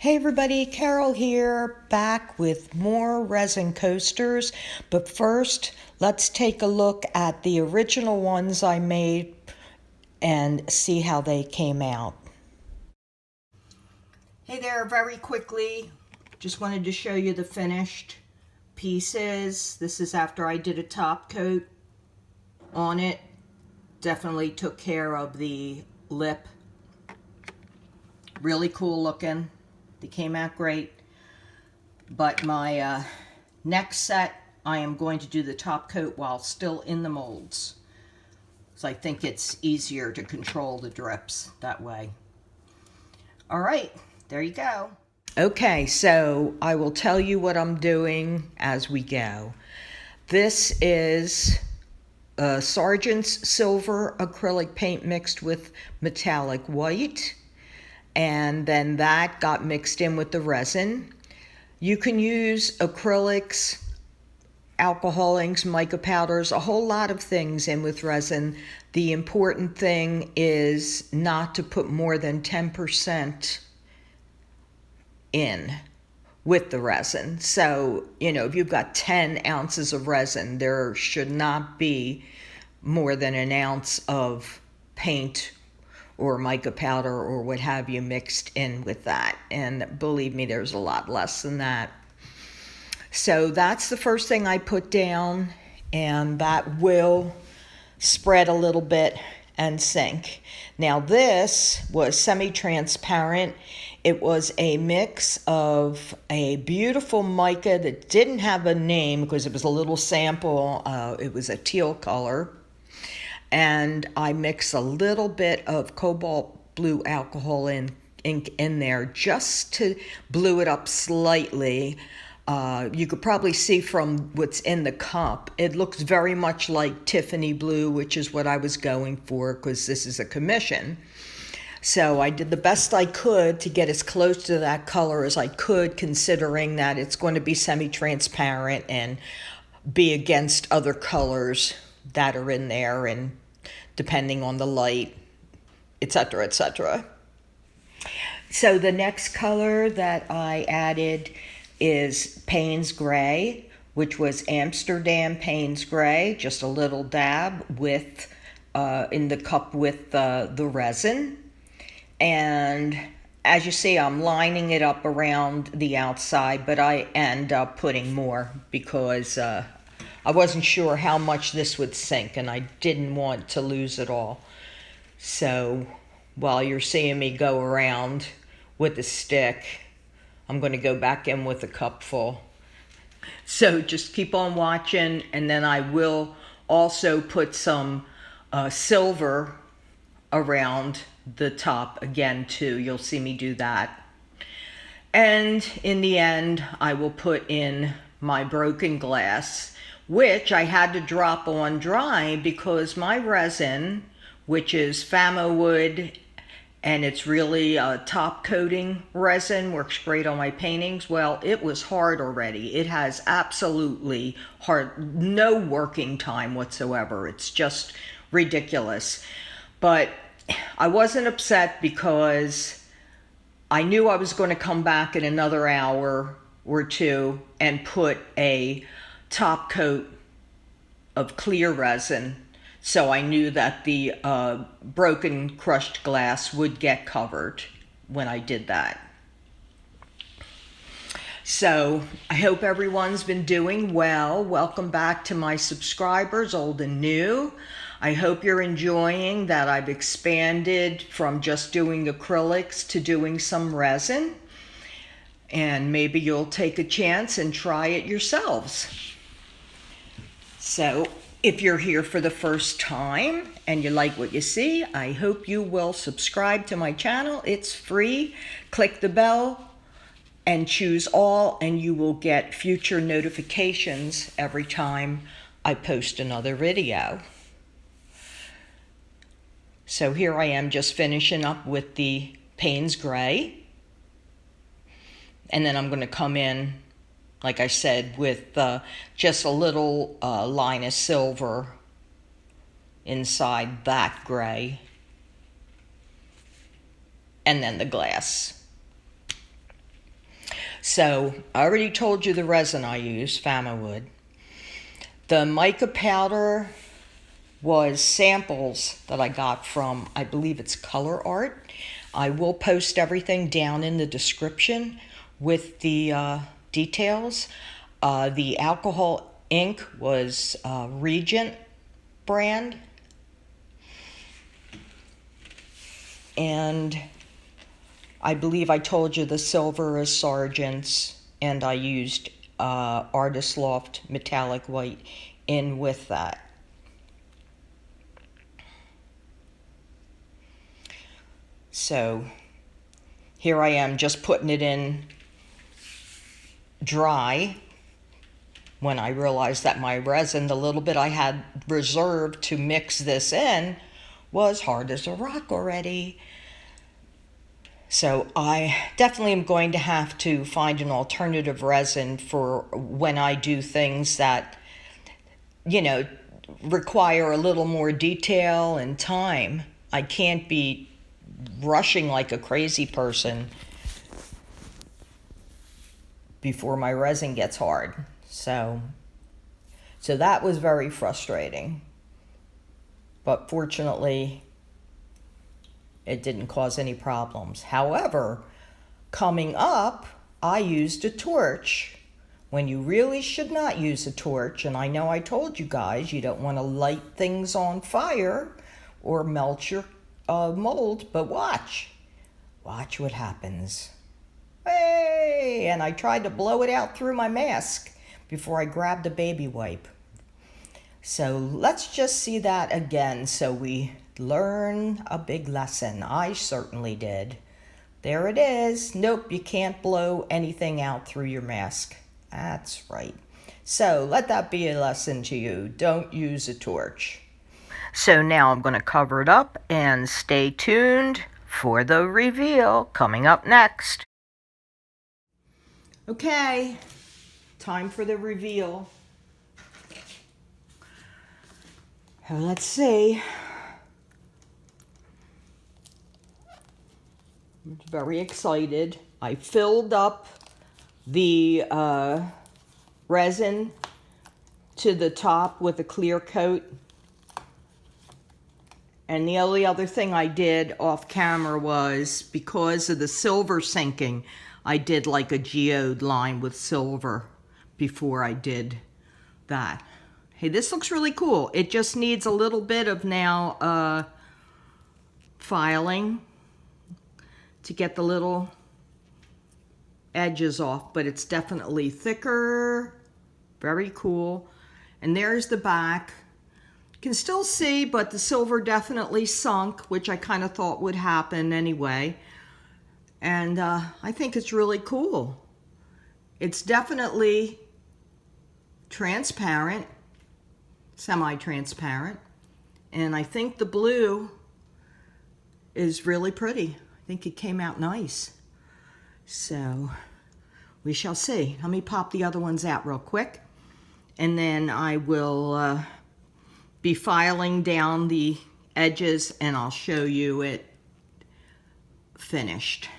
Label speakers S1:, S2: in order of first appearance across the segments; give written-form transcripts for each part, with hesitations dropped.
S1: Hey everybody, Carol here, back with more resin coasters. But first, let's take a look at the original ones I made and see how they came out. Hey there, very quickly, just wanted to show you the finished pieces. This is after I did a top coat on it. Definitely took care of the lip. Really cool looking. They came out great. But my next set, I am going to do the top coat while still in the molds. So I think it's easier to control the drips that way. All right, there you go. Okay, so I will tell you what I'm doing as we go. This is Sargent's silver acrylic paint mixed with metallic white. And then that got mixed in with the resin. You can use acrylics, alcohol inks, mica powders, a whole lot of things in with resin. The important thing is not to put more than 10% in with the resin. So, if you've got 10 ounces of resin, there should not be more than an ounce of paint or mica powder or what have you mixed in with that. And believe me, there's a lot less than that. So that's the first thing I put down, and that will spread a little bit and sink. Now this was semi-transparent. It was a mix of a beautiful mica that didn't have a name because it was a little sample. It was a teal color. And I mix a little bit of cobalt blue alcohol ink in there just to blue it up slightly. You could probably see from what's in the cup, it looks very much like Tiffany blue, which is what I was going for because this is a commission. So I did the best I could to get as close to that color as I could, considering that it's going to be semi-transparent and be against other colors that are in there, and depending on the light, etc., etc. So the next color that I added is Payne's Gray, which was Amsterdam Payne's Gray, just a little dab with in the cup with the resin. And as you see, I'm lining it up around the outside, but I end up putting more because I wasn't sure how much this would sink, and I didn't want to lose it all. So while you're seeing me go around with the stick, I'm going to go back in with a cup full. So just keep on watching, and then I will also put some silver around the top again too. You'll see me do that. And in the end, I will put in my broken glass, which I had to drop on dry because my resin, which is Famowood, and it's really a top coating resin, works great on my paintings. Well, it was hard already. It has absolutely no working time whatsoever. It's just ridiculous. But I wasn't upset because I knew I was going to come back in another hour or two and put a top coat of clear resin, so I knew that the broken crushed glass would get covered when I did that. So I hope everyone's been doing well. Welcome back to my subscribers, old and new. I hope you're enjoying that I've expanded from just doing acrylics to doing some resin. And maybe you'll take a chance and try it yourselves. So if you're here for the first time and you like what you see, I hope you will subscribe to my channel. It's free. Click the bell and choose all, and you will get future notifications every time I post another video. So here I am just finishing up with the Payne's Gray. And then I'm going to come in, like I said, with just a little line of silver inside that gray. And then the glass. So I already told you the resin I use, Famowood. The mica powder was samples that I got from, I believe it's Color Art. I will post everything down in the description with the details. The alcohol ink was Regent brand. And I believe I told you the silver is Sargent's, and I used Artist Loft metallic white in with that. So here I am just putting it in dry when I realized that my resin, the little bit I had reserved to mix this in, was hard as a rock already. So I definitely am going to have to find an alternative resin for when I do things that, you know, require a little more detail and time. I can't be rushing like a crazy person before my resin gets hard. So that was very frustrating. But fortunately, it didn't cause any problems. However, coming up, I used a torch when you really should not use a torch. And I know I told you guys you don't want to light things on fire or melt your mold, but watch what happens. Hey! And I tried to blow it out through my mask before I grabbed a baby wipe. So let's just see that again so we learn a big lesson. I certainly did. There it is. Nope, you can't blow anything out through your mask. That's right. So let that be a lesson to you. Don't use a torch. So now I'm going to cover it up and stay tuned for the reveal coming up next. Okay, time for the reveal. Let's see. I'm very excited. I filled up the resin to the top with a clear coat. And the only other thing I did off camera was, because of the silver sinking, I did like a geode line with silver before I did that. Hey, this looks really cool. It just needs a little bit of now filing to get the little edges off, but it's definitely thicker. Very cool. And there's the back. You can still see, but the silver definitely sunk, which I kind of thought would happen anyway. And I think it's really cool. It's definitely transparent, semi-transparent, and I think the blue is really pretty. I think it came out nice. So we shall see. Let me pop the other ones out real quick, and then I will be filing down the edges and I'll show you it finished.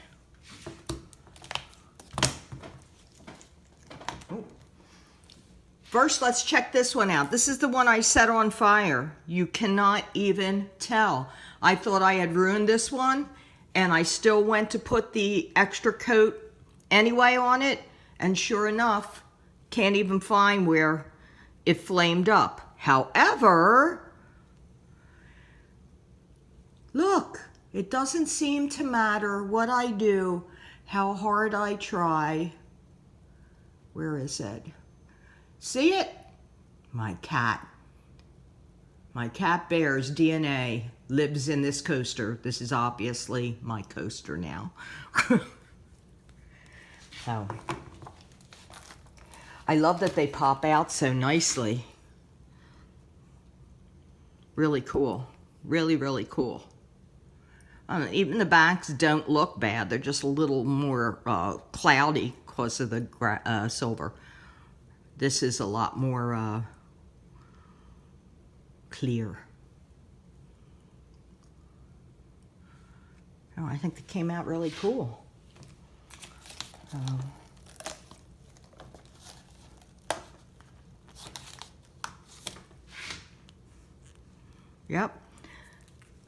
S1: First, let's check this one out. This is the one I set on fire. You cannot even tell. I thought I had ruined this one, and I still went to put the extra coat anyway on it, and sure enough, can't even find where it flamed up. However, look, it doesn't seem to matter what I do, how hard I try. Where is it? See it? My cat. My cat bear's DNA lives in this coaster. This is obviously my coaster now. So, I love that they pop out so nicely. Really cool. Really, really cool. Even the backs don't look bad. They're just a little more cloudy because of the silver. This is a lot more clear. Oh, I think they came out really cool. Yep.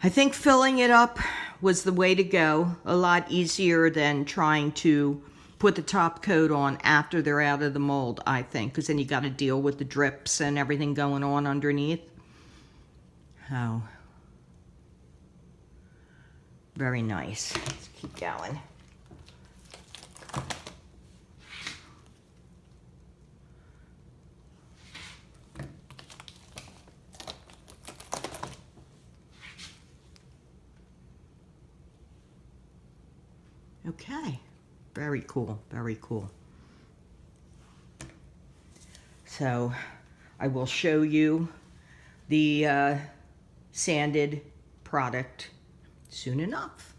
S1: I think filling it up was the way to go. A lot easier than trying to put the top coat on after they're out of the mold, I think, because then you got to deal with the drips and everything going on underneath. Oh, very nice. Let's keep going. Okay, very cool, very cool. So I will show you the sanded product soon enough.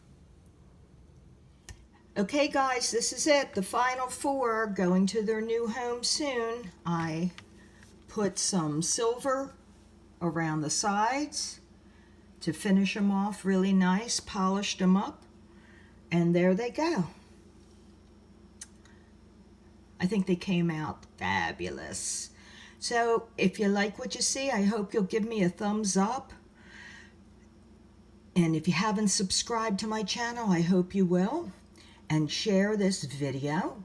S1: Okay guys, this is it, the final four going to their new home soon. I put some silver around the sides to finish them off really nice, polished them up. And there they go. I think they came out fabulous. So if you like what you see, I hope you'll give me a thumbs up. And if you haven't subscribed to my channel, I hope you will. And share this video.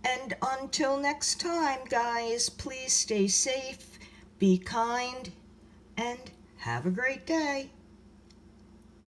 S1: And until next time, guys, please stay safe, be kind, and have a great day.